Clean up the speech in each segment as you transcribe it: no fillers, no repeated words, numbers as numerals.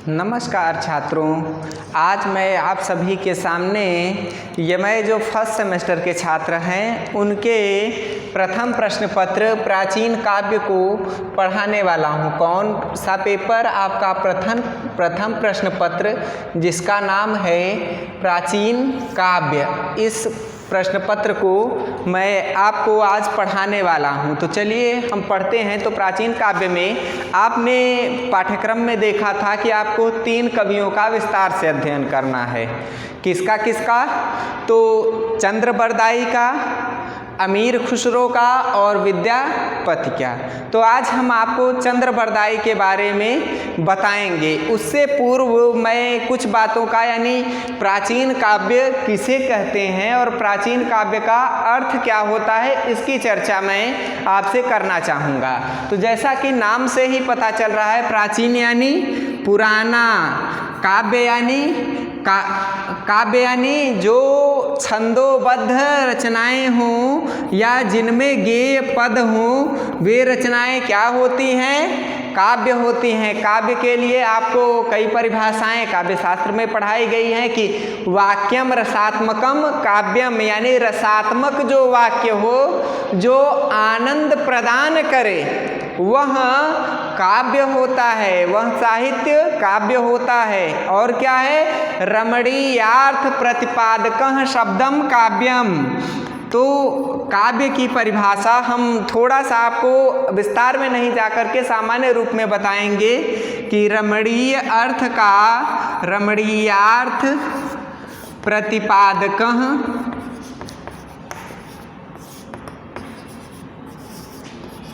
नमस्कार छात्रों, आज मैं आप सभी के सामने मैं जो फर्स्ट सेमेस्टर के छात्र हैं उनके प्रथम प्रश्न पत्र प्राचीन काव्य को पढ़ाने वाला हूं। कौन सा पेपर? आपका प्रथम प्रश्न पत्र जिसका नाम है प्राचीन काव्य। इस प्रश्न पत्र को मैं आपको आज पढ़ाने वाला हूं। तो चलिए हम पढ़ते हैं। तो प्राचीन काव्य में आपने पाठ्यक्रम में देखा था कि आपको 3 कवियों का विस्तार से अध्ययन करना है। किसका किसका? तो चंद्रबरदाई का, अमीर खुसरो का और विद्यापति का। तो आज हम आपको चंद्रबरदाई के बारे में बताएंगे। उससे पूर्व मैं कुछ बातों का यानी प्राचीन काव्य किसे कहते हैं और प्राचीन काव्य का अर्थ क्या होता है इसकी चर्चा मैं आपसे करना चाहूँगा। तो जैसा कि नाम से ही पता चल रहा है, प्राचीन यानी पुराना, काव्य यानी जो छंदोबद्ध रचनाएं हों या जिनमें गेय पद हों, वे रचनाएं क्या होती हैं? काव्य होती हैं। काव्य के लिए आपको कई परिभाषाएं काव्य शास्त्र में पढ़ाई गई हैं कि वाक्यम रसात्मकम काव्यम, यानी रसात्मक जो वाक्य हो, जो आनंद प्रदान करे, वह काव्य होता है, वह साहित्य काव्य होता है। और क्या है? रमणीयार्थ प्रतिपादकः शब्दम काव्यम। तो काव्य की परिभाषा हम थोड़ा सा आपको विस्तार में नहीं जाकर के सामान्य रूप में बताएंगे कि रमणीयार्थ प्रतिपादकः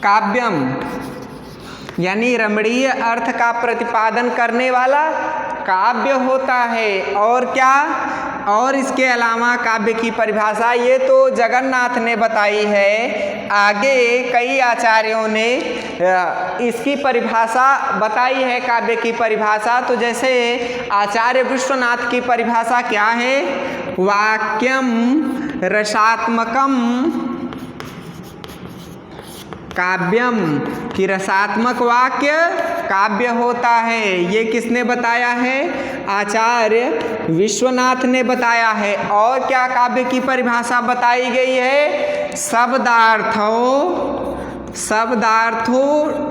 काव्यम, यानी रमणीय अर्थ का प्रतिपादन करने वाला काव्य होता है। और क्या? और इसके अलावा काव्य की परिभाषा ये तो जगन्नाथ ने बताई है, आगे कई आचार्यों ने इसकी परिभाषा बताई है काव्य की परिभाषा। तो जैसे आचार्य विश्वनाथ की परिभाषा क्या है? वाक्यम रसात्मकम काव्यम, कि रसात्मक वाक्य काव्य होता है। ये किसने बताया है? आचार्य विश्वनाथ ने बताया है। और क्या काव्य की परिभाषा बताई गई है? शब्दार्थो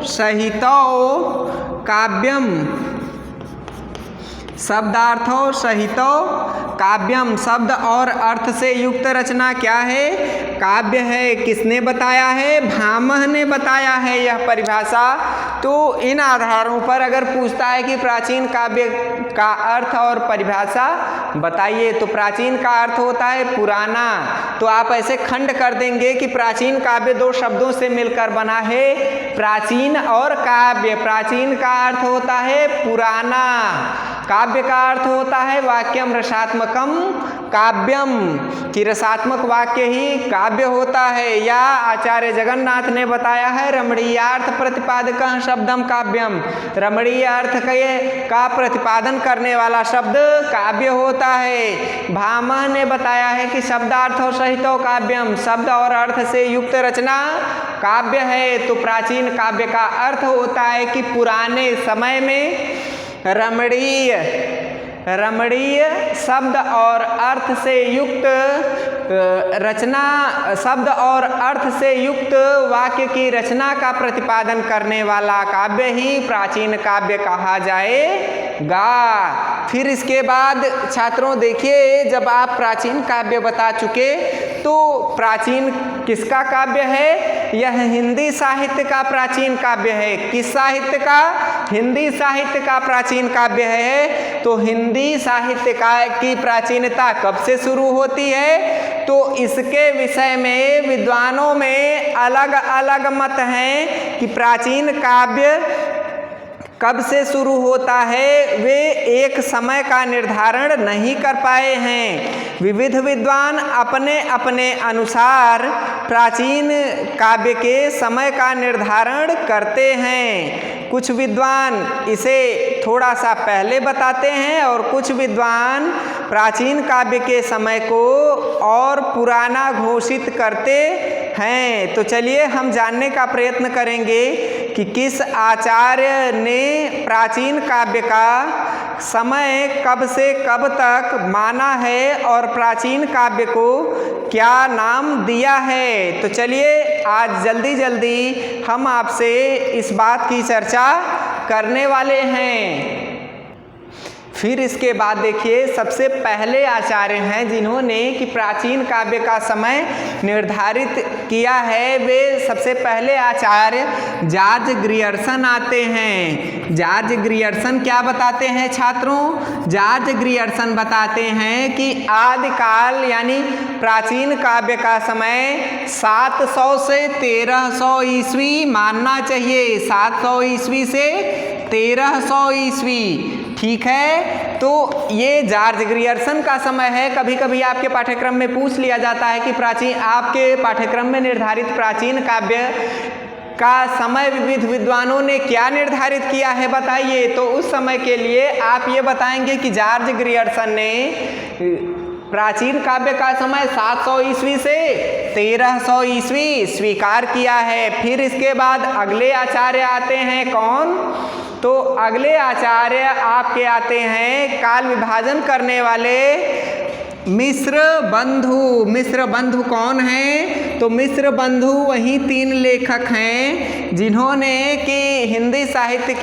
सहितो काव्यम, शब्दार्थो सहितो काव्यम, शब्द और अर्थ से युक्त रचना क्या है? काव्य है। किसने बताया है? भामह ने बताया है यह परिभाषा। तो इन आधारों पर अगर पूछता है कि प्राचीन काव्य का अर्थ और परिभाषा बताइए, तो प्राचीन का अर्थ होता है पुराना। तो आप ऐसे खंड कर देंगे कि प्राचीन काव्य 2 शब्दों से मिलकर बना है, प्राचीन और काव्य। प्राचीन का अर्थ होता है पुराना, काव्य का अर्थ होता है वाक्यम रसात्मकम काव्यम, कि रसात्मक वाक्य ही काव्य होता है। या आचार्य जगन्नाथ ने बताया है रमणीयार्थ प्रतिपादकः शब्दम काव्यम, रमणीय अर्थ का प्रतिपादन करने वाला शब्द काव्य होता है। भामह ने बताया है कि शब्दार्थो सहितो काव्यम, शब्द और अर्थ से युक्त रचना काव्य है। तो प्राचीन काव्य का अर्थ होता है कि पुराने समय में रमणीय शब्द और अर्थ से युक्त रचना, शब्द और अर्थ से युक्त वाक्य की रचना का प्रतिपादन करने वाला काव्य ही प्राचीन काव्य कहा जाएगा। फिर इसके बाद छात्रों देखिए, जब आप प्राचीन काव्य बता चुके तो प्राचीन किसका काव्य है? यह हिंदी साहित्य का प्राचीन काव्य है। किस साहित्य का? हिंदी साहित्य का प्राचीन काव्य है। तो हिंदी साहित्य की प्राचीनता कब से शुरू होती है? तो इसके विषय में विद्वानों में अलग अलग मत हैं कि प्राचीन काव्य कब से शुरू होता है, वे एक समय का निर्धारण नहीं कर पाए हैं। विविध विद्वान अपने अपने अनुसार प्राचीन काव्य के समय का निर्धारण करते हैं। कुछ विद्वान इसे थोड़ा सा पहले बताते हैं और कुछ विद्वान प्राचीन काव्य के समय को और पुराना घोषित करते हैं। तो चलिए हम जानने का प्रयत्न करेंगे कि किस आचार्य ने प्राचीन काव्य का समय कब से कब तक माना है और प्राचीन काव्य को क्या नाम दिया है। तो चलिए आज जल्दी जल्दी हम आपसे इस बात की चर्चा करने वाले हैं। फिर इसके बाद देखिए सबसे पहले आचार्य हैं जिन्होंने कि प्राचीन काव्य का समय निर्धारित किया है, वे सबसे पहले आचार्य जॉर्ज ग्रियर्सन आते हैं। जॉर्ज ग्रियर्सन क्या बताते हैं छात्रों? जॉर्ज ग्रियर्सन बताते हैं कि आदिकाल यानी प्राचीन काव्य का समय 700 से 1300 ईस्वी मानना चाहिए। 700 ईस्वी से 1300 ईस्वी, ठीक है। तो ये जॉर्ज ग्रियर्सन का समय है। कभी कभी आपके पाठ्यक्रम में पूछ लिया जाता है कि प्राचीन आपके पाठ्यक्रम में निर्धारित प्राचीन काव्य का समय विविध विद्वानों ने क्या निर्धारित किया है बताइए। तो उस समय के लिए आप ये बताएंगे कि जॉर्ज ग्रियर्सन ने प्राचीन काव्य का समय 700 ईस्वी से 1300 ईस्वी स्वीकार किया है। फिर इसके बाद अगले आचार्य आते हैं कौन? तो अगले आचार्य आपके आते हैं काल विभाजन करने वाले मिश्र बंधु। मिश्र बंधु कौन हैं? तो मिश्र बंधु वही 3 लेखक हैं जिन्होंने कि हिंदी साहित्य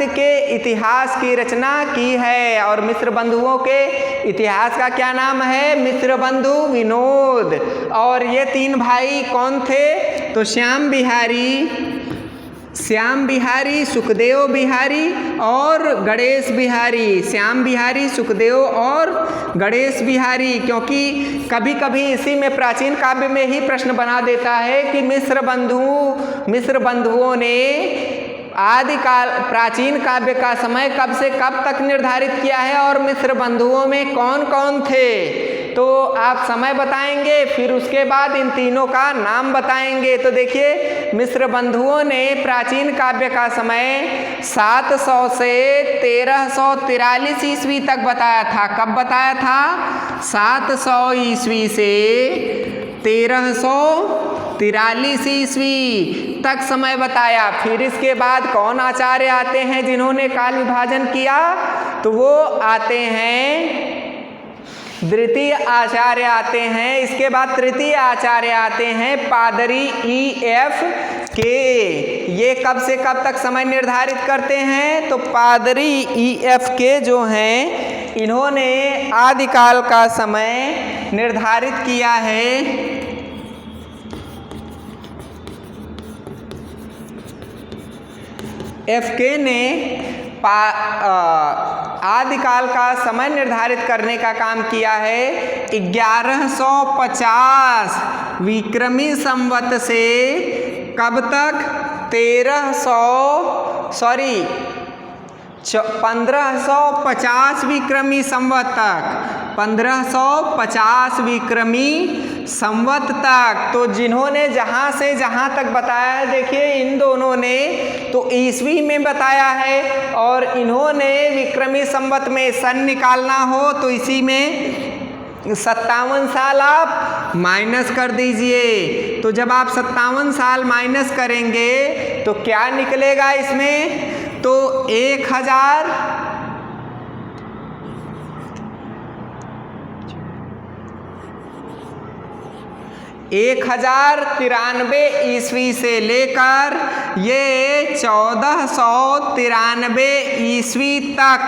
के इतिहास की रचना की है। और मिश्र बंधुओं के इतिहास का क्या नाम है? मिश्र बंधु विनोद। और ये 3 भाई कौन थे? तो श्याम बिहारी, सुखदेव बिहारी और गणेश बिहारी। श्याम बिहारी, सुखदेव और गणेश बिहारी। क्योंकि कभी कभी इसी में प्राचीन काव्य में ही प्रश्न बना देता है कि मिश्र बंधुओं ने आदिकाल प्राचीन काव्य का समय कब से कब तक निर्धारित किया है और मिश्र बंधुओं में कौन कौन थे। तो आप समय बताएंगे, फिर उसके बाद इन तीनों का नाम बताएंगे। तो देखिए मिश्र बंधुओं ने प्राचीन काव्य का समय 700 से 1343 ईस्वी तक बताया था। कब बताया था? 700 ईस्वी से 1343 ईस्वी तक समय बताया। फिर इसके बाद कौन आचार्य आते हैं जिन्होंने काल विभाजन किया? तो वो आते हैं द्वितीय आचार्य आते हैं। इसके बाद तृतीय आचार्य आते हैं पादरी EF के। ये कब से कब तक समय निर्धारित करते हैं? तो पादरी EF के जो हैं इन्होंने आदिकाल का समय निर्धारित किया है FK ने आदिकाल का समय निर्धारित करने का काम किया है 1150 विक्रमी संवत से कब तक? 1550 विक्रमी संवत तक। 1550 विक्रमी संवत तक। तो जिन्होंने जहाँ से जहाँ तक बताया है, देखिए इन दोनों ने तो ईस्वी में बताया है और इन्होंने विक्रमी संवत में सन निकालना हो तो इसी में 57 साल आप माइनस कर दीजिए। तो जब आप 57 साल माइनस करेंगे तो क्या निकलेगा इसमें? तो 1093 ईस्वी से लेकर ये 1493 ईस्वी तक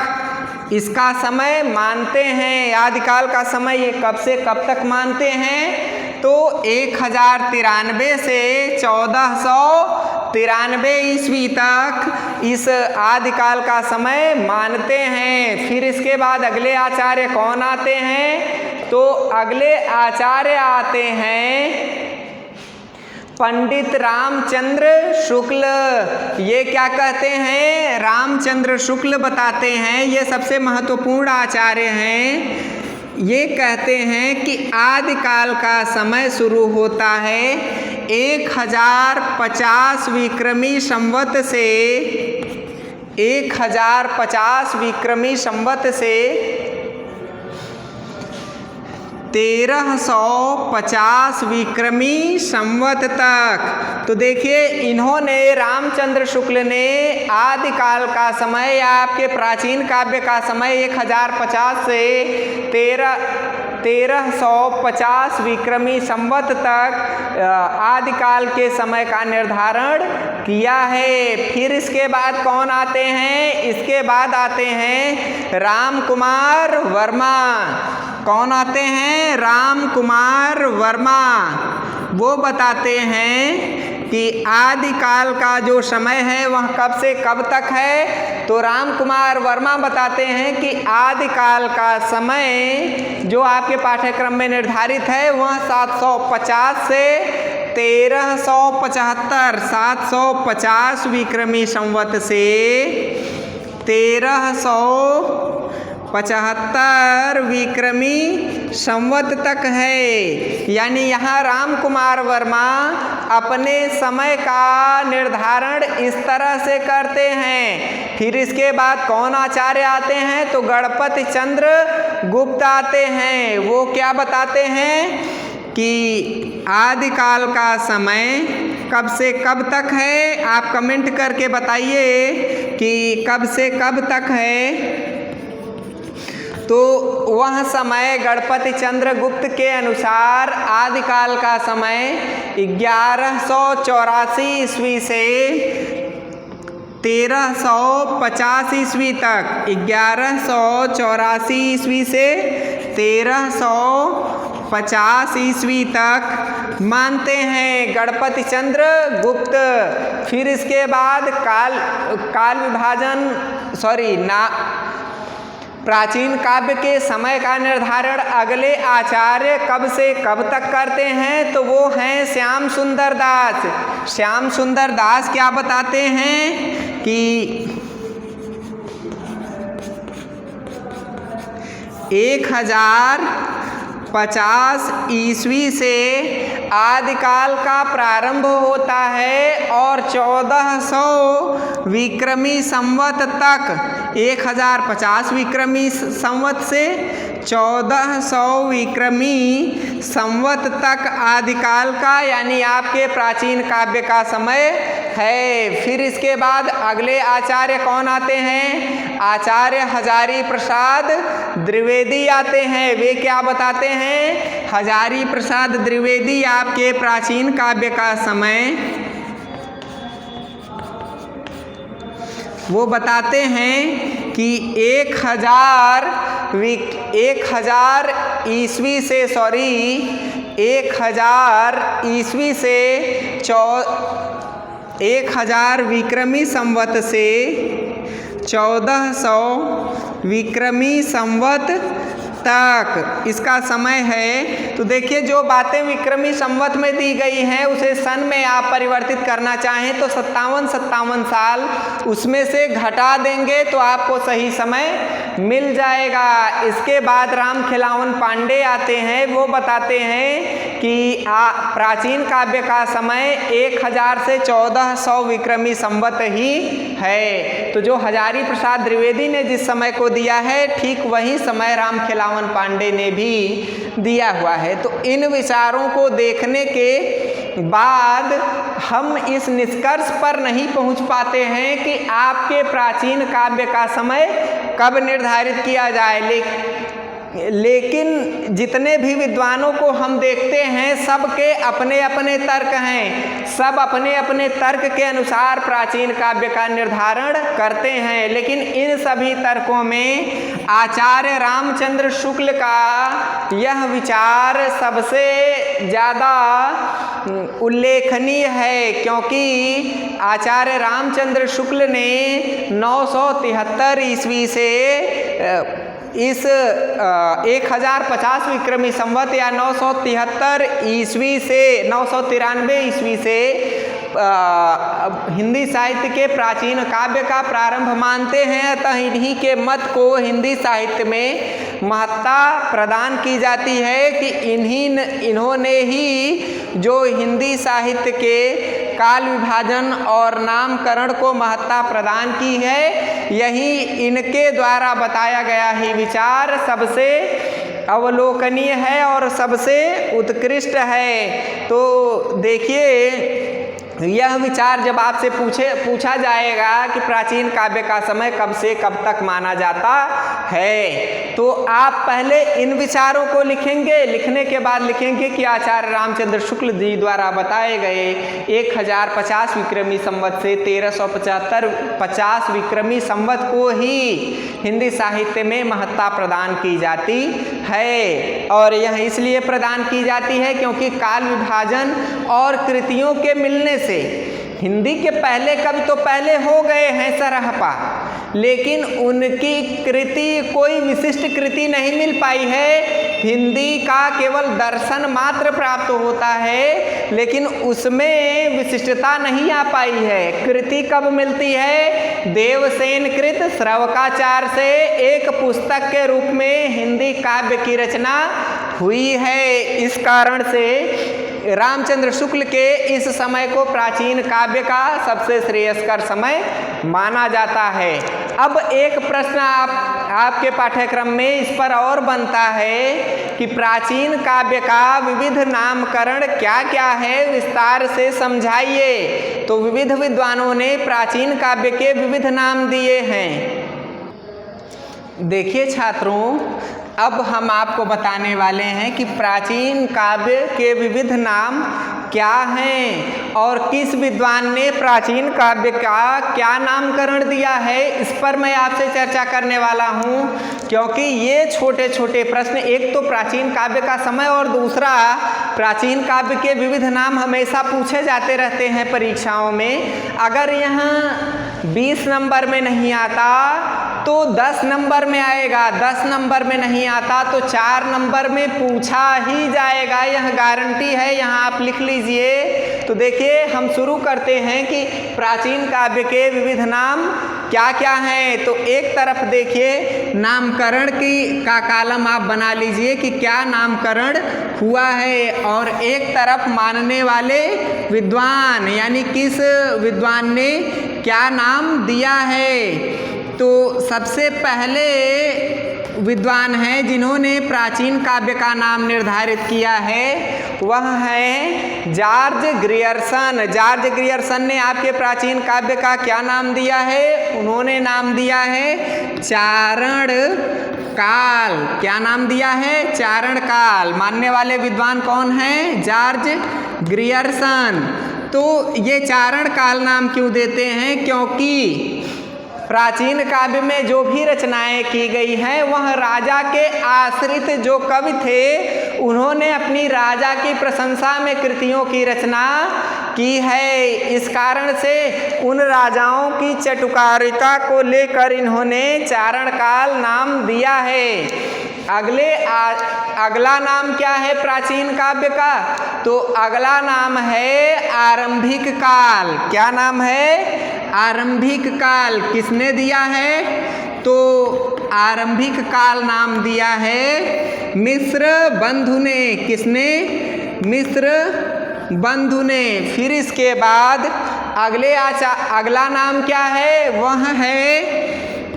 इसका समय मानते हैं। आदिकाल का समय ये कब से कब तक मानते हैं? तो 1093 से 1493 ईस्वी तक इस आदिकाल का समय मानते हैं। फिर इसके बाद अगले आचार्य कौन आते हैं? तो अगले आचार्य आते हैं पंडित रामचंद्र शुक्ल। ये क्या कहते हैं? रामचंद्र शुक्ल बताते हैं, ये सबसे महत्वपूर्ण आचार्य हैं। ये कहते हैं कि आदिकाल का समय शुरू होता है 1050 विक्रमी संवत से 1050 विक्रमी संवत से 1350 विक्रमी संवत तक। तो देखिए इन्होंने रामचंद्र शुक्ल ने आदिकाल का समय या आपके प्राचीन काव्य का समय 1050 से 1350 विक्रमी संवत तक आदिकाल के समय का निर्धारण किया है। फिर इसके बाद कौन आते हैं? इसके बाद आते हैं राम कुमार वर्मा। कौन आते हैं? राम कुमार वर्मा। वो बताते हैं कि आदिकाल का जो समय है वह कब से कब तक है। तो राम कुमार वर्मा बताते हैं कि आदिकाल का समय जो आपके पाठ्यक्रम में निर्धारित है वह 750 से 1375, 750 विक्रमी संवत से 1375 विक्रमी संवत तक है। यानी यहाँ राम कुमार वर्मा अपने समय का निर्धारण इस तरह से करते हैं। फिर इसके बाद कौन आचार्य आते हैं? तो गणपति चंद्र गुप्त आते हैं। वो क्या बताते हैं कि आदिकाल का समय कब से कब तक है। आप कमेंट करके बताइए कि कब से कब तक है। तो वह समय गणपति चंद्र गुप्त के अनुसार आदिकाल का समय 1184 ईस्वी से 1350 ईस्वी तक, 1184 ईस्वी से 1350 ईस्वी तक मानते हैं गणपति चंद्र गुप्त। फिर इसके बाद काल विभाजन प्राचीन काव्य के समय का निर्धारण अगले आचार्य कब से कब तक करते हैं। तो वो हैं श्याम सुंदर दास। श्याम सुंदर दास क्या बताते हैं कि 1050 ईस्वी से आदिकाल का प्रारंभ होता है और 1400 विक्रमी संवत तक, 1050 विक्रमी संवत से 1400 विक्रमी संवत तक आदिकाल का यानी आपके प्राचीन काव्य का समय है। फिर इसके बाद अगले आचार्य कौन आते हैं? आचार्य हजारी प्रसाद द्विवेदी आते हैं। वे क्या बताते हैं? हजारी प्रसाद द्विवेदी आपके प्राचीन काव्य का समय वो बताते हैं कि 1000 ईस्वी से 1000 विक्रमी संवत से 1400 विक्रमी संवत तक इसका समय है। तो देखिए जो बातें विक्रमी संवत में दी गई हैं उसे सन में आप परिवर्तित करना चाहें तो 57 साल उसमें से घटा देंगे तो आपको सही समय मिल जाएगा। इसके बाद राम खिलावन पांडे आते हैं। वो बताते हैं कि प्राचीन काव्य का समय 1000 से 1400 विक्रमी संवत ही है। तो जो हजारी प्रसाद द्विवेदी ने जिस समय को दिया है ठीक वही समय राम खिलावन पांडे ने भी दिया हुआ है। तो इन विचारों को देखने के बाद हम इस निष्कर्ष पर नहीं पहुंच पाते हैं कि आपके प्राचीन काव्य का समय कब निर्धारित किया जाए। लेकिन जितने भी विद्वानों को हम देखते हैं सबके अपने अपने तर्क हैं। सब अपने अपने तर्क के अनुसार प्राचीन काव्य का निर्धारण करते हैं। लेकिन इन सभी तर्कों में आचार्य रामचंद्र शुक्ल का यह विचार सबसे ज़्यादा उल्लेखनीय है क्योंकि आचार्य रामचंद्र शुक्ल ने 973 ईस्वी से इस 1050 विक्रमी संवत या 973 ईस्वी से 993 ईस्वी से हिंदी साहित्य के प्राचीन काव्य का प्रारंभ मानते हैं। अतः इन्हीं के मत को हिंदी साहित्य में महत्ता प्रदान की जाती है कि इन्होंने ही जो हिंदी साहित्य के काल विभाजन और नामकरण को महत्ता प्रदान की है। यही इनके द्वारा बताया गया ही विचार सबसे अवलोकनीय है और सबसे उत्कृष्ट है। तो देखिए, यह विचार जब आपसे पूछा जाएगा कि प्राचीन काव्य का समय कब से कब तक माना जाता है, तो आप पहले इन विचारों को लिखेंगे। लिखने के बाद लिखेंगे कि आचार्य रामचंद्र शुक्ल जी द्वारा बताए गए 1050 विक्रमी संवत से 1350 विक्रमी संवत को ही हिंदी साहित्य में महत्ता प्रदान की जाती है। और यह इसलिए प्रदान की जाती है क्योंकि काल विभाजन और कृतियों के मिलने से हिंदी के पहले कवि तो पहले हो गए हैं सरहपा, लेकिन उनकी कृति कोई विशिष्ट कृति नहीं मिल पाई है। हिंदी का केवल दर्शन मात्र प्राप्त होता है, लेकिन उसमें विशिष्टता नहीं आ पाई है। कृति कब मिलती है? देवसेन कृत श्रवकाचार्य से एक पुस्तक के रूप में हिंदी काव्य की रचना हुई है। इस कारण से रामचंद्र शुक्ल के इस समय को प्राचीन काव्य का सबसे श्रेयस्कर समय माना जाता है। अब एक प्रश्न आपके पाठ्यक्रम में इस पर और बनता है कि प्राचीन काव्य का विविध नामकरण क्या क्या है, विस्तार से समझाइए। तो विविध विद्वानों ने प्राचीन काव्य के विविध नाम दिए हैं। देखिए छात्रों, अब हम आपको बताने वाले हैं कि प्राचीन काव्य के विविध नाम क्या हैं और किस विद्वान ने प्राचीन काव्य का क्या नामकरण दिया है, इस पर मैं आपसे चर्चा करने वाला हूं। क्योंकि ये छोटे छोटे प्रश्न, एक तो प्राचीन काव्य का समय और दूसरा प्राचीन काव्य के विविध नाम हमेशा पूछे जाते रहते हैं परीक्षाओं में। अगर यहाँ 20 नंबर में नहीं आता तो 10 नंबर में आएगा, 10 नंबर में नहीं आता तो 4 नंबर में पूछा ही जाएगा, यह गारंटी है। यहाँ आप लिख लीजिए। तो देखिए, हम शुरू करते हैं कि प्राचीन काव्य के विविध नाम क्या क्या हैं। तो एक तरफ देखिए नामकरण का कॉलम आप बना लीजिए कि क्या नामकरण हुआ है, और एक तरफ मानने वाले विद्वान, यानी किस विद्वान ने क्या नाम दिया है। तो सबसे पहले विद्वान हैं जिन्होंने प्राचीन काव्य का नाम निर्धारित किया है, वह है जॉर्ज ग्रियर्सन। जॉर्ज ग्रियर्सन ने आपके प्राचीन काव्य का क्या नाम दिया है? उन्होंने नाम दिया है चारण काल। क्या नाम दिया है? चारण काल। मानने वाले विद्वान कौन हैं? George Grierson. तो ये चारण काल नाम क्यों देते हैं? क्योंकि प्राचीन काव्य में जो भी रचनाएं की गई हैं वह राजा के आश्रित जो कवि थे उन्होंने अपनी राजा की प्रशंसा में कृतियों की रचना की है। इस कारण से उन राजाओं की चटुकारिता को लेकर इन्होंने चारण काल नाम दिया है। अगला नाम क्या है प्राचीन काव्य का? तो अगला नाम है आरंभिक काल। क्या नाम है? आरंभिक काल। किसने दिया है? तो आरंभिक काल नाम दिया है मिश्र बंधु ने। किसने? मिश्र बंधु ने। फिर इसके बाद अगला नाम क्या है? वह है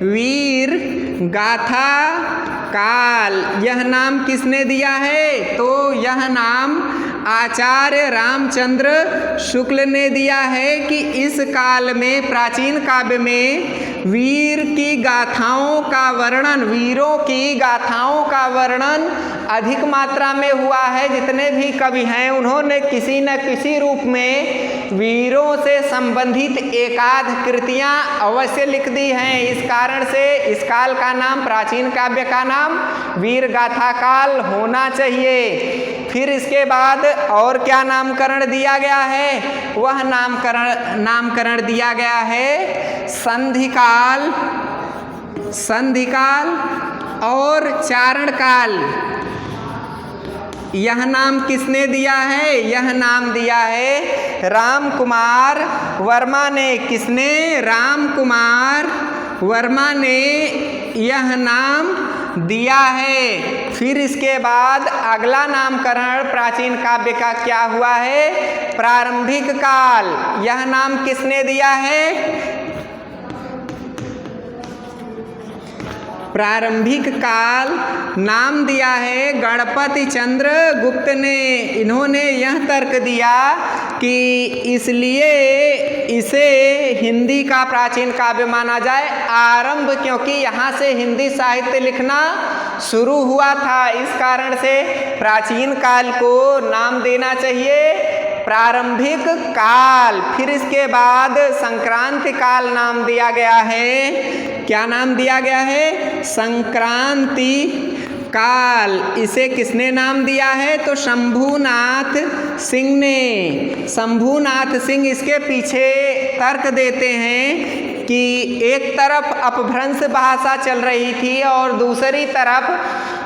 वीर गाथा काल। यह नाम किसने दिया है? तो यह नाम आचार्य रामचंद्र शुक्ल ने दिया है कि इस काल में, प्राचीन काव्य में वीर की गाथाओं का वर्णन, वीरों की गाथाओं का वर्णन अधिक मात्रा में हुआ है। जितने भी कवि हैं उन्होंने किसी न किसी रूप में वीरों से संबंधित एकाध कृतियां अवश्य लिख दी हैं। इस कारण से इस काल का नाम, प्राचीन काव्य का नाम वीर गाथा काल होना चाहिए। फिर इसके बाद और क्या नामकरण दिया गया है? वह नामकरण दिया गया है संधिकाल, संधिकाल और चारण काल। यह नाम किसने दिया है? यह नाम दिया है राम कुमार वर्मा ने। किसने? राम कुमार वर्मा ने यह नाम दिया है। फिर इसके बाद अगला नामकरण प्राचीन काव्य का क्या हुआ है? प्रारंभिक काल। यह नाम किसने दिया है? प्रारंभिक काल नाम दिया है गणपति चंद्र गुप्त ने। इन्होंने यह तर्क दिया कि इसलिए इसे हिंदी का प्राचीन काव्य माना जाए। आरंभ क्योंकि यहाँ से हिंदी साहित्य लिखना शुरू हुआ था, इस कारण से प्राचीन काल को नाम देना चाहिए प्रारंभिक काल। फिर इसके बाद संक्रांति काल नाम दिया गया है। क्या नाम दिया गया है? संक्रांति काल। इसे किसने नाम दिया है? तो शंभुनाथ सिंह ने। शंभुनाथ सिंह इसके पीछे तर्क देते हैं कि एक तरफ अपभ्रंश भाषा चल रही थी और दूसरी तरफ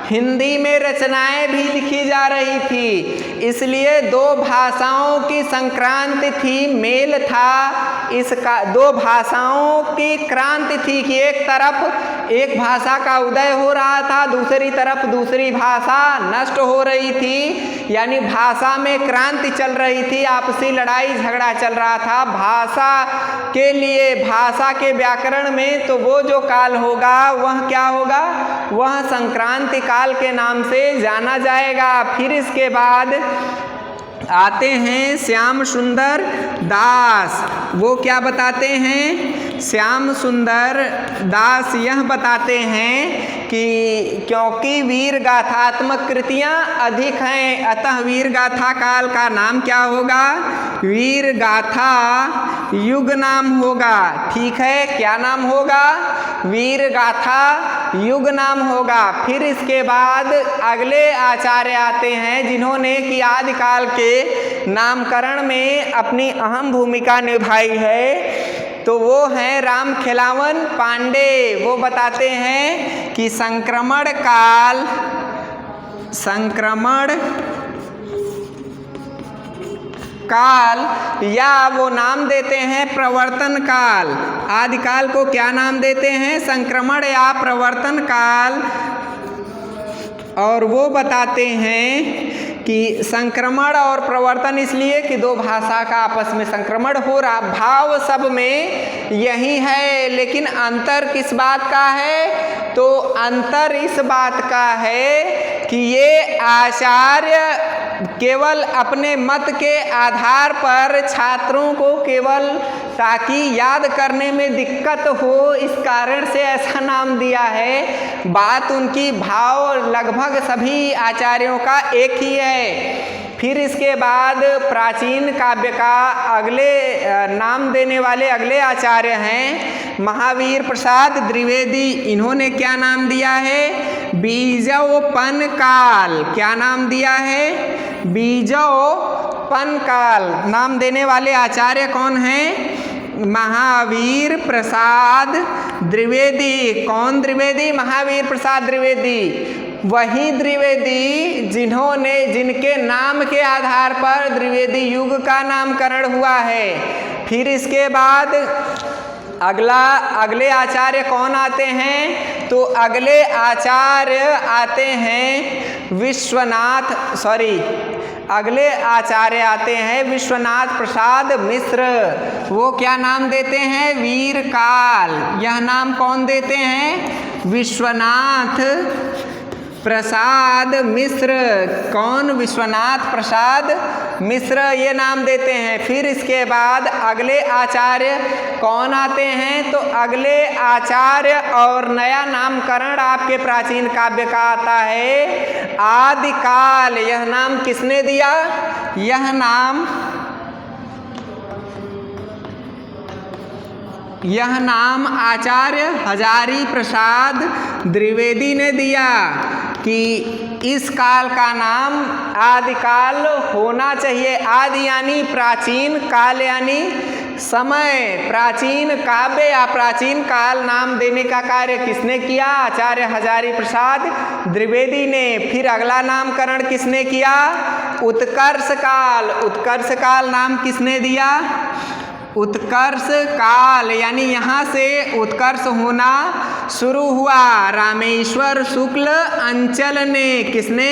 हिंदी में रचनाएं भी लिखी जा रही थी, इसलिए दो भाषाओं की संक्रांति थी, मेल था। इसका दो भाषाओं की क्रांति थी कि एक तरफ एक भाषा का उदय हो रहा था, दूसरी तरफ दूसरी भाषा नष्ट हो रही थी, यानी भाषा में क्रांति चल रही थी, आपसी लड़ाई झगड़ा चल रहा था भाषा के लिए। भाषा के व्याकरण में तो वो जो काल होगा वह क्या होगा? वह संक्रांति काल के नाम से जाना जाएगा। फिर इसके बाद आते हैं श्याम सुंदर दास। वो क्या बताते हैं? श्याम सुंदर दास यह बताते हैं कि क्योंकि वीर गाथात्मक कृतियां अधिक हैं, अतः वीर गाथा काल का नाम क्या होगा? वीर गाथा युग नाम होगा। ठीक है, क्या नाम होगा? वीर गाथा युग नाम होगा। फिर इसके बाद अगले आचार्य आते हैं जिन्होंने कि आदिकाल के नामकरण में अपनी अहम भूमिका निभाई है, तो वो हैं राम खेलावन पांडे। वो बताते हैं कि संक्रमण काल या वो नाम देते हैं प्रवर्तन काल। आदिकाल को क्या नाम देते हैं? संक्रमण या प्रवर्तन काल। और वो बताते हैं कि संक्रमण और प्रवर्तन इसलिए कि दो भाषा का आपस में संक्रमण हो रहा, भाव सब में यही है, लेकिन अंतर किस बात का है? तो अंतर इस बात का है कि ये आचार्य केवल अपने मत के आधार पर छात्रों को केवल ताकि याद करने में दिक्कत हो, इस कारण से ऐसा नाम दिया है। बात उनकी भाव लगभग सभी आचार्यों का एक ही है। फिर इसके बाद प्राचीन काव्य का अगले नाम देने वाले अगले आचार्य हैं महावीर प्रसाद द्विवेदी। इन्होंने क्या नाम दिया है? बीजोपन काल। क्या नाम दिया है? बीजोपन काल। नाम देने वाले आचार्य कौन हैं? महावीर प्रसाद द्विवेदी। कौन द्विवेदी? महावीर प्रसाद द्विवेदी। वही द्विवेदी जिनके नाम के आधार पर द्विवेदी युग का नामकरण हुआ है। फिर इसके बाद अगले आचार्य कौन आते हैं? तो अगले आचार्य आते हैं अगले आचार्य आते हैं विश्वनाथ प्रसाद मिश्र। वो क्या नाम देते हैं? वीर काल। यह नाम कौन देते हैं? विश्वनाथ प्रसाद मिश्र। कौन? विश्वनाथ प्रसाद मिश्र ये नाम देते हैं। फिर इसके बाद अगले आचार्य कौन आते हैं? तो अगले आचार्य और नया नामकरण आपके प्राचीन काव्य का आता है आदिकाल। यह नाम किसने दिया? यह नाम आचार्य हजारी प्रसाद द्विवेदी ने दिया कि इस काल का नाम आदिकाल होना चाहिए। आदि यानी प्राचीन, काल यानी समय। प्राचीन काव्य या प्राचीन काल नाम देने का कार्य किसने किया? आचार्य हजारी प्रसाद द्विवेदी ने। फिर अगला नामकरण किसने किया? उत्कर्ष काल। उत्कर्ष काल नाम किसने दिया? उत्कर्ष काल, यानी यहाँ से उत्कर्ष होना शुरू हुआ रामेश्वर शुक्ल अंचल ने। किसने?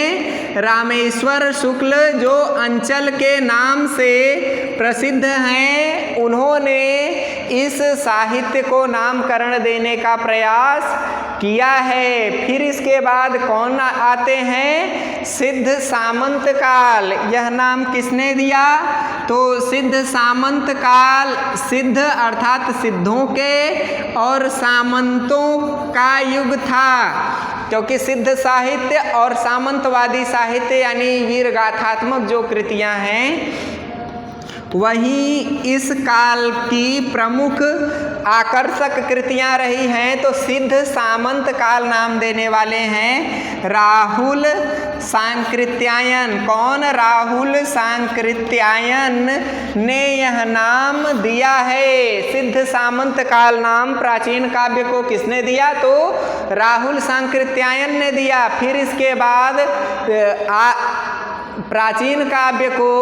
रामेश्वर शुक्ल, जो अंचल के नाम से प्रसिद्ध हैं। उन्होंने इस साहित्य को नामकरण देने का प्रयास किया है। फिर इसके बाद कौन आते हैं? सिद्ध सामंत काल। यह नाम किसने दिया? तो सिद्ध सामंत काल, सिद्ध अर्थात सिद्धों के और सामंतों का युग था, क्योंकि सिद्ध साहित्य और सामंतवादी साहित्य यानी वीर गाथात्मक जो कृतियां हैं वही इस काल की प्रमुख आकर्षक कृतियां रही हैं। तो सिद्ध सामंत काल नाम देने वाले हैं राहुल सांकृत्यायन। कौन? राहुल सांकृत्यायन ने यह नाम दिया है। सिद्ध सामंत काल नाम प्राचीन काव्य को किसने दिया? तो राहुल सांकृत्यायन ने दिया। फिर इसके बाद प्राचीन काव्य को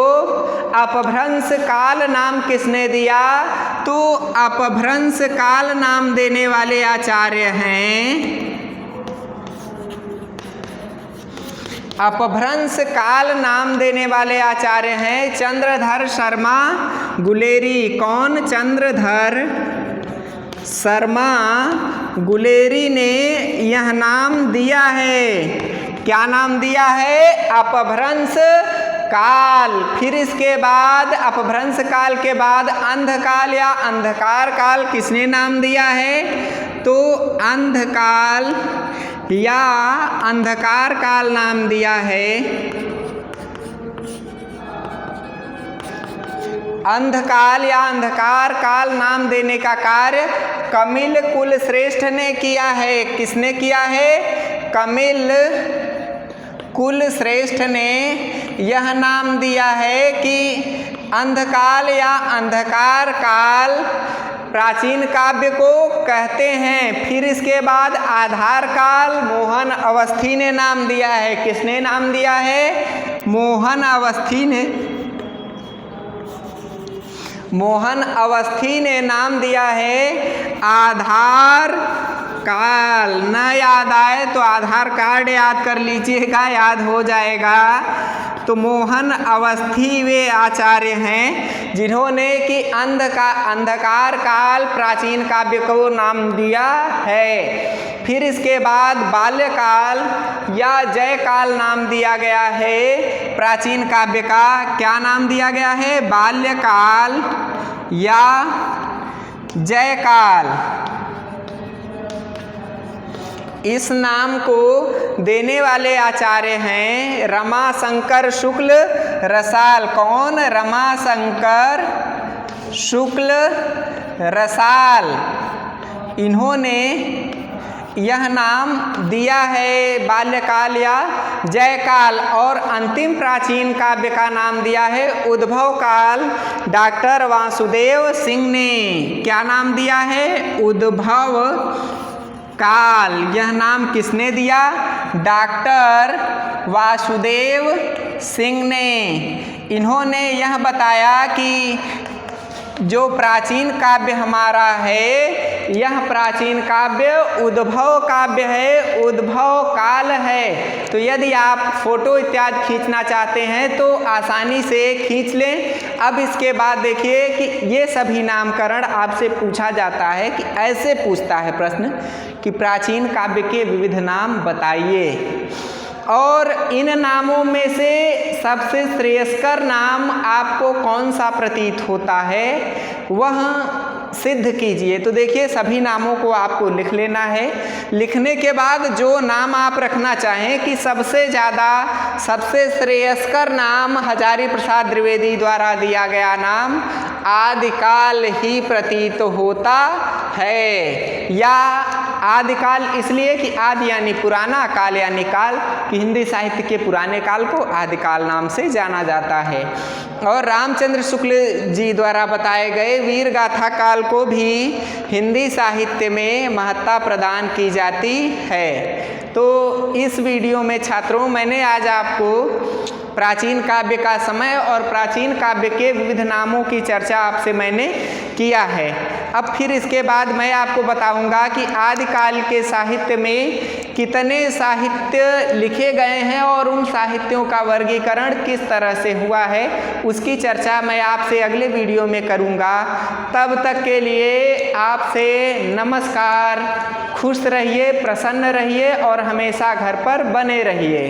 अपभ्रंश काल नाम किसने दिया? तो अपभ्रंश काल नाम देने वाले आचार्य हैं, अपभ्रंश काल नाम देने वाले आचार्य हैं चंद्रधर शर्मा गुलेरी। कौन? चंद्रधर शर्मा गुलेरी ने यह नाम दिया है। क्या नाम दिया है? अपभ्रंश काल। फिर इसके बाद अपभ्रंश काल के बाद अंधकाल या अंधकार काल किसने नाम दिया है? तो अंधकाल या अंधकार काल नाम दिया है। अंधकाल या अंधकार काल नाम देने का कार्य कमिल कुल श्रेष्ठ ने किया है। किसने किया है? कमिल कुल श्रेष्ठ ने यह नाम दिया है कि अंधकाल या अंधकार काल प्राचीन काव्य को कहते हैं। फिर इसके बाद आधार काल मोहन अवस्थी ने नाम दिया है। किसने नाम दिया है? मोहन अवस्थी ने। मोहन अवस्थी ने नाम दिया है आधार काल। न याद आए तो आधार कार्ड याद कर लीजिएगा, याद हो जाएगा। तो मोहन अवस्थी वे आचार्य हैं जिन्होंने कि अंधकार काल प्राचीन काव्य को नाम दिया है। फिर इसके बाद बाल्यकाल या जयकाल नाम दिया गया है प्राचीन काव्य का। क्या नाम दिया गया है? बाल्यकाल या जयकाल। इस नाम को देने वाले आचार्य हैं रमाशंकर शुक्ल रसाल। कौन? रमाशंकर शुक्ल रसाल। इन्होंने यह नाम दिया है बाल्यकाल या जयकाल। और अंतिम प्राचीन काव्य का नाम दिया है उद्भव काल डॉक्टर वासुदेव सिंह ने। क्या नाम दिया है? उद्भव काल। यह नाम किसने दिया? डॉक्टर वासुदेव सिंह ने। इन्होंने यह बताया कि जो प्राचीन काव्य हमारा है यह प्राचीन काव्य उद्भव काव्य है, उद्भव काल है। तो यदि आप फोटो इत्यादि खींचना चाहते हैं तो आसानी से खींच लें। अब इसके बाद देखिए कि ये सभी नामकरण आपसे पूछा जाता है कि ऐसे पूछता है प्रश्न कि प्राचीन काव्य के विविध नाम बताइए, और इन नामों में से सबसे श्रेयस्कर नाम आपको कौन सा प्रतीत होता है वह सिद्ध कीजिए। तो देखिए सभी नामों को आपको लिख लेना है। लिखने के बाद जो नाम आप रखना चाहें कि सबसे ज़्यादा सबसे श्रेयस्कर नाम हजारी प्रसाद द्विवेदी द्वारा दिया गया नाम आदिकाल ही प्रतीत होता है। या आदिकाल इसलिए कि आदि यानी पुराना, काल यानी काल, कि हिंदी साहित्य के पुराने काल को आदिकाल नाम से जाना जाता है। और रामचंद्र शुक्ल जी द्वारा बताए गए वीर गाथा काल को भी हिंदी साहित्य में महत्ता प्रदान की जाती है। तो इस वीडियो में छात्रों मैंने आज आपको प्राचीन काव्य का समय और प्राचीन काव्य के विविध नामों की चर्चा आपसे मैंने किया है। अब फिर इसके बाद मैं आपको बताऊंगा कि आदिकाल के साहित्य में कितने साहित्य लिखे गए हैं और उन साहित्यों का वर्गीकरण किस तरह से हुआ है उसकी चर्चा मैं आपसे अगले वीडियो में करूंगा। तब तक के लिए आपसे नमस्कार। खुश रहिए, प्रसन्न रहिए और हमेशा घर पर बने रहिए।